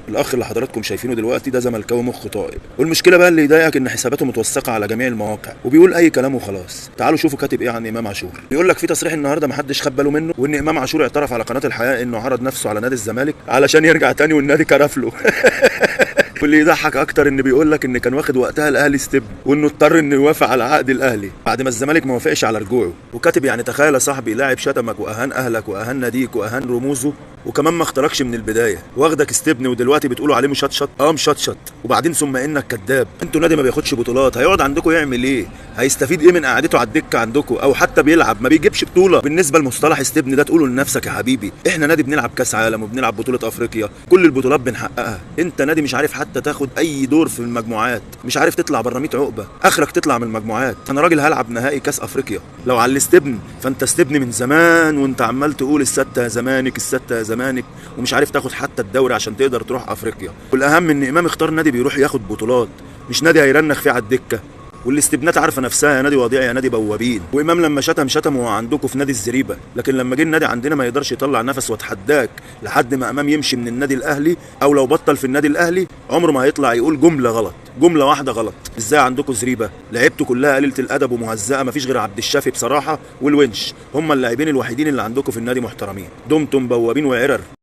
الاخ اللي حضراتكم شايفينه دلوقتي ده زملكاوي مخ طائر، والمشكله بقى اللي يضايقك ان حساباته متوثقه على جميع المواقع وبيقول اي كلام وخلاص. تعالوا شوفوا كاتب ايه عن امام عاشور. بيقول لك في تصريح النهارده محدش خد باله منه، وان امام عاشور اعترف على قناه الحياه انه عرض نفسه على نادي الزمالك علشان يرجع تاني والنادي كرف له. واللي يضحك اكتر ان بيقول لك ان كان واخد وقتها الاهلي ستيب، وانه اضطر انه يوافق على عقد الاهلي بعد ما الزمالك ما وافقش على رجوعه. وكاتب يعني تخيل يا صاحبي لاعب شتمك واهان اهلك واهان ناديك واهان رموزه، وكمان ما اختاركش من البدايه واخدك استبن، ودلوقتي بتقولوا عليه مشطشط. مشطشط. وبعدين ثم انك كذاب. انتوا نادي ما بياخدش بطولات، هيقعد عندكم يعمل ايه؟ هيستفيد ايه من قعدته على الدكه عندكم؟ او حتى بيلعب ما بيجيبش بطوله. بالنسبه لمصطلح استبن ده تقوله لنفسك يا حبيبي، احنا نادي بنلعب كاس عالم وبنلعب بطوله افريقيا، كل البطولات بنحققها. انت نادي مش عارف حتى تاخد اي دور في المجموعات، مش عارف تطلع بره 100 عقبه، اخرك تطلع من المجموعات. انا راجل هلعب نهائي كاس افريقيا. لو على الاستبن فانت استبن من زمان، وانت عمال تقول السته يا زمانك السته يا زمانك، ومش عارف تاخد حتى الدوري عشان تقدر تروح افريقيا. والاهم ان امام اختار نادي بيروح ياخد بطولات، مش نادي هيرنخ فيه على الدكه. والاستبنات عارفه نفسها، يا نادي وضيع يا نادي بوابين. وامام لما شتم وهو عندكم في نادي الزريبه، لكن لما جه النادي عندنا ما يقدرش يطلع نفس. واتحداك لحد ما امام يمشي من النادي الاهلي، او لو بطل في النادي الاهلي عمره ما هيطلع يقول جمله غلط، جمله واحده غلط. ازاي عندكم زريبه لعيبته كلها قليله الادب ومهزأه، مفيش غير عبد الشافي بصراحه والونش، هم اللاعبين الوحيدين اللي عندكم في النادي محترمين. دمتم بوابين وعرر.